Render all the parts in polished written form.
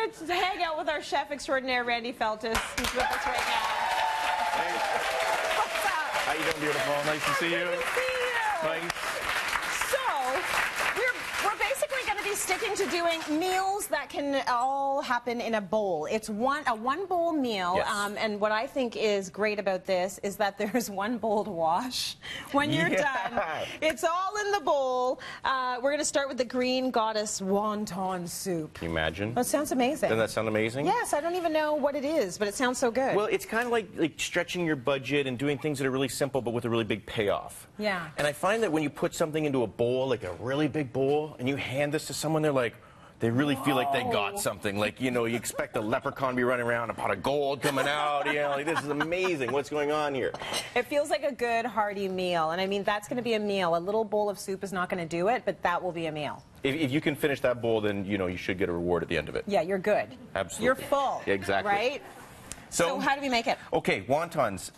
going to hang out with our chef extraordinaire, Randy Feltis. He's with us right now. Hey. What's up? How you doing, beautiful? Nice to see you. Good to see you. Nice. So, we're basically going to be sticking to doing meals that can all happen in a bowl. It's a one bowl meal, Yes. and what I think is great about this is that there's one bowl to wash when you're done. It's all in the bowl. We're going to start with the Green Goddess wonton soup. Can you imagine? That sounds amazing. Doesn't that sound amazing? Yes, I don't even know what it is, but it sounds so good. Well, it's kind of like stretching your budget and doing things that are really simple but with a really big payoff. Yeah. And I find that when you put something into a bowl, like a really big bowl, and you hand this to someone, they're like, they really feel like they got something. Like, you know, you expect a leprechaun to be running around, a pot of gold coming out. You know, like, this is amazing. What's going on here? It feels like a good, hearty meal. And I mean, that's going to be a meal. A little bowl of soup is not going to do it, but that will be a meal. If you can finish that bowl, then, you know, you should get a reward at the end of it. Yeah, you're good. Absolutely. You're full. Exactly. Right? So how do we make it? Okay, wontons.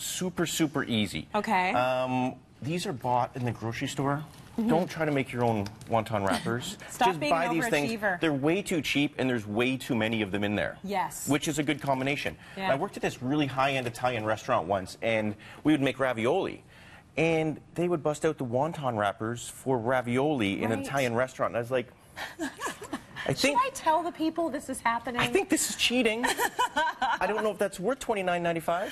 Super, super easy. Okay. These are bought in the grocery store. Don't try to make your own wonton wrappers. Stop Just being buy an these things. overachiever. They're way too cheap, and there's way too many of them in there. Yes. Which is a good combination. Yeah. I worked at this really high-end Italian restaurant once, and we would make ravioli. And they would bust out the wonton wrappers for ravioli in an Italian restaurant. And I was like, Should I tell the people this is happening? I think this is cheating. I don't know if that's worth $29.95,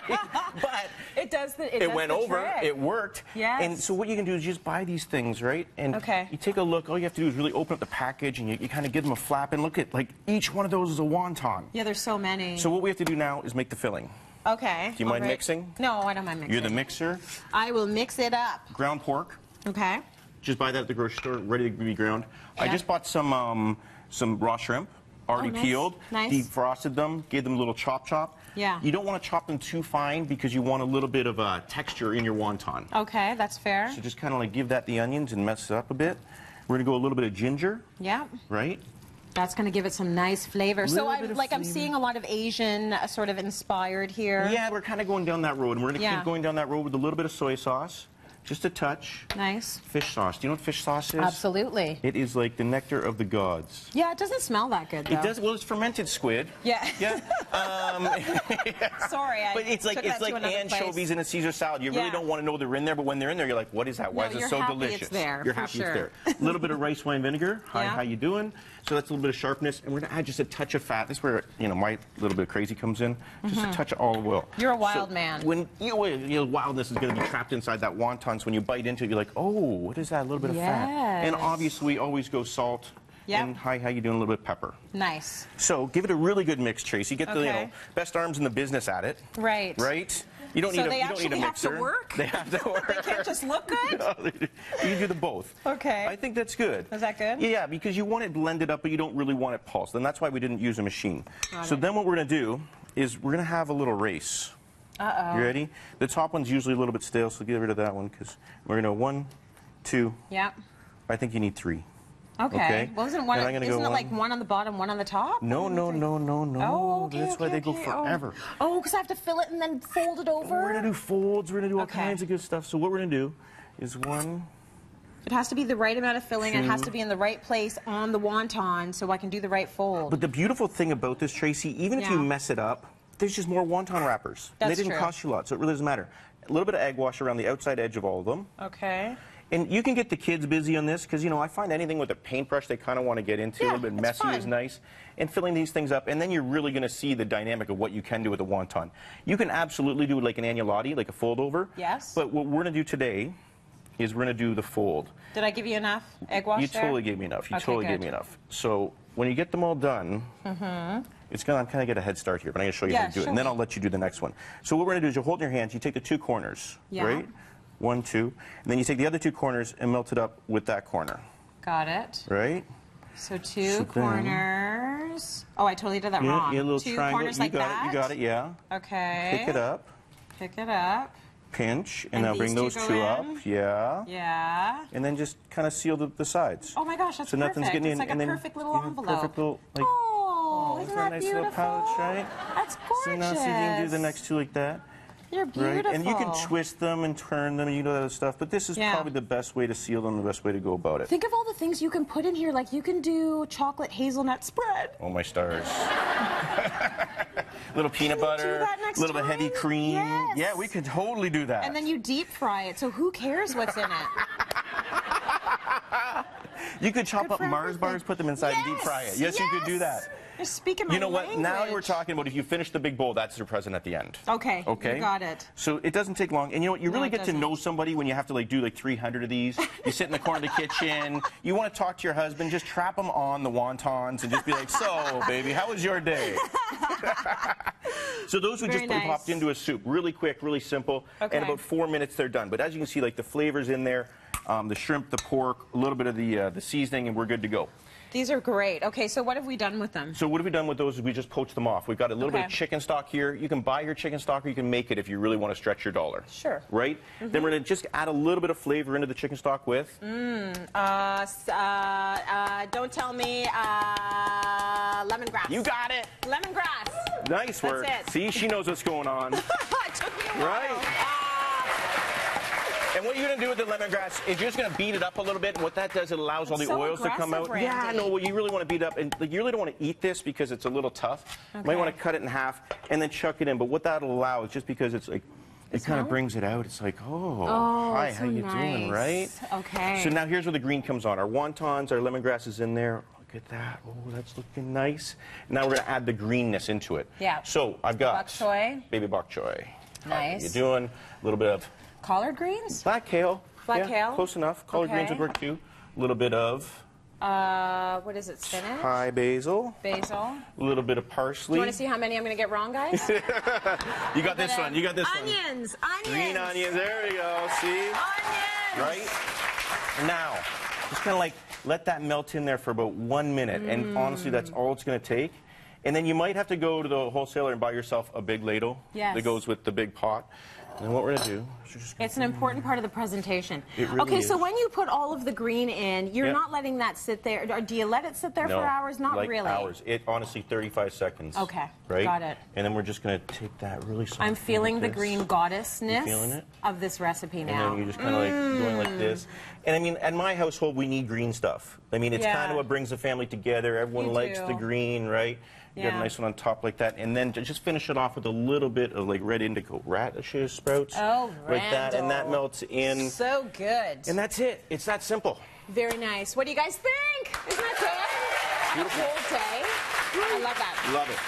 right? But it does. It went over. Trick. It worked. Yes. And so what you can do is just buy these things, right? And you take a look. All you have to do is really open up the package, and you kind of give them a flap and look at, like, each one of those is a wonton. Yeah, there's so many. So what we have to do now is make the filling. Okay. Do you mind mixing? No, I don't mind mixing. You're the mixer. I will mix it up. Ground pork. Okay. Just buy that at the grocery store, ready to be ground. Yeah. I just bought some raw shrimp, already peeled. Nice. Defrosted them, gave them a little chop. Yeah. You don't want to chop them too fine because you want a little bit of texture in your wonton. Okay, that's fair. So just kind of like give that the onions and mess it up a bit. We're going to go a little bit of ginger. Yeah. Right? That's going to give it some nice flavor. So I'm seeing a lot of Asian sort of inspired here. Yeah, we're kind of going down that road. And we're going to keep going down that road with a little bit of soy sauce. Just a touch. Nice. Fish sauce. Do you know what fish sauce is? Absolutely. It is like the nectar of the gods. Yeah, it doesn't smell that good, though. It does. Well, it's fermented squid. Yeah. Yeah. Sorry, but it's like anchovies in a Caesar salad. You really don't want to know they're in there, but when they're in there, you're like, what is that? Why is it so delicious? It's there, you're happy it's there. A little bit of rice wine vinegar. Hi, how you doing? So that's a little bit of sharpness, and we're gonna add just a touch of fat. This is where my little bit of crazy comes in. Just a touch of olive oil. You're a wild man. When wildness is going to be trapped inside that wonton, so when you bite into it, you're like, oh, what is that? A little bit of fat. And obviously, we always go salt. Yep. And hi, how you doing? A little bit of pepper. Nice. So give it a really good mix, Tracy. Get the best arms in the business at it. Right. Right. You don't need a mixer. They have to work? They have to work. They can't just look good? No, you do them both. Okay. I think that's good. Is that good? Yeah, because you want it blended up, but you don't really want it pulsed. And that's why we didn't use a machine. So then what we're going to do is we're going to have a little race. Uh-oh. You ready? The top one's usually a little bit stale, so get rid of that one because we're going to 1, 2. Yep. I think you need 3. Okay. Well, isn't it like one on the bottom, one on the top? No. Oh, okay, That's why they go forever. Oh, because I have to fill it and then fold it over? We're going to do folds. We're going to do all kinds of good stuff. So what we're going to do is 1. It has to be the right amount of filling. 2. And it has to be in the right place on the wonton so I can do the right fold. But the beautiful thing about this, Tracy, even if you mess it up, there's just more wonton wrappers. That's and they didn't cost you a lot, so it really doesn't matter. A little bit of egg wash around the outside edge of all of them. Okay. And you can get the kids busy on this because, I find anything with a paintbrush they kind of want to get into. A little bit messy is nice. And filling these things up, and then you're really going to see the dynamic of what you can do with a wonton. You can absolutely do it like an agnolotti, like a fold over. Yes. But what we're going to do today is we're going to do the fold. Did I give you enough egg wash You totally gave me enough. You totally gave me enough. So when you get them all done, it's going to kind of get a head start here, but I'm going to show you how to do it, and then I'll let you do the next one. So what we're going to do is you hold in your hands, you take the 2 corners, right? 1, 2, and then you take the other 2 corners and melt it up with that corner. Got it. Right? So 2 corners. Oh, I totally did that wrong. Yeah, a little 2 triangle. corners like that? You got it, yeah. Okay. Pick it up. Pick it up. Pinch, and now bring those 2 up. Yeah. Yeah. And then just kind of seal the sides. Oh my gosh, that's so perfect. Nothing's getting in. It's like a perfect little envelope. Perfect little, like, isn't that nice beautiful? little pouch, right? That's gorgeous. So now see if you can do the next 2 like that. You're beautiful. Right? And you can twist them and turn them and you know that other stuff, but this is probably the best way to seal them, the best way to go about it. Think of all the things you can put in here. Like you can do chocolate hazelnut spread. Oh, my stars. Little peanut butter, a little bit of heavy cream. Yes. Yeah, we could totally do that. And then you deep fry it, so who cares what's in it? You could chop up Mars bars, put them inside and deep fry it. Yes, you could do that. You're speaking my language. You know what? Now we're talking about if you finish the big bowl, that's your present at the end. Okay. Okay. You got it. So it doesn't take long. And you know what? You really get to know somebody when you have to like do like 300 of these. You sit in the corner of the kitchen. You want to talk to your husband. Just trap them on the wontons and just be like, so, baby, how was your day? So those would just be popped into a soup. Really quick, really simple. Okay. And about 4 minutes, they're done. But as you can see, like the flavors in there, the shrimp, the pork, a little bit of the seasoning, and we're good to go. These are great. Okay, so what have we done with them? So what have we done with those is we just poached them off. We've got a little bit of chicken stock here. You can buy your chicken stock or you can make it if you really want to stretch your dollar. Sure. Right? Then we're going to just add a little bit of flavor into the chicken stock with... don't tell me, lemongrass. You got it. Lemongrass. Nice work. That's it. See, she knows what's going on. It took me a while. Right? And what you're going to do with the lemongrass is you're just going to beat it up a little bit, and what that does, it allows all the oils to come out. Randy. Yeah, no, well, you really want to beat it up, and like, you really don't want to eat this because it's a little tough. You might want to cut it in half and then chuck it in, but what that'll allow is just because it's like, it kind of brings it out. It's like, hi, how you doing, right? Okay. So now here's where the green comes on. Our wontons, our lemongrass is in there. Look at that. Oh, that's looking nice. Now we're going to add the greenness into it. Yeah. So I've got bok choy. Baby bok choy. Nice. How you doing? A little bit of collard greens? Black kale. Black kale? Close enough. Collard greens would work too. A little bit of... what is it, spinach? Thai basil. Basil. A little bit of parsley. Do you want to see how many I'm going to get wrong, guys? You got this one. You got this onions. one. Onions. Green onions. There we go. See? Onions. Right? Now, just kind of like let that melt in there for about 1 minute. And honestly, that's all it's going to take. And then you might have to go to the wholesaler and buy yourself a big ladle that goes with the big pot. And what we're going to do is just... It's an important part of the presentation. It really is. So when you put all of the green in, you're not letting that sit there. Or do you let it sit there for hours? Not like really. hours. It honestly 35 seconds. Okay. Right? Got it. And then we're just going to take that really soft. I'm feeling the green goddessness of this recipe now. And then you just kind of like going like this. And I mean, at my household, we need green stuff. I mean, it's kind of what brings the family together. Everyone likes the green, right? You got a nice one on top like that, and then just finish it off with a little bit of like red indigo radishes, sprouts, like that, and that melts in. So good. And that's it. It's that simple. Very nice. What do you guys think? Isn't that good? Beautiful. A whole day. I love that. Love it.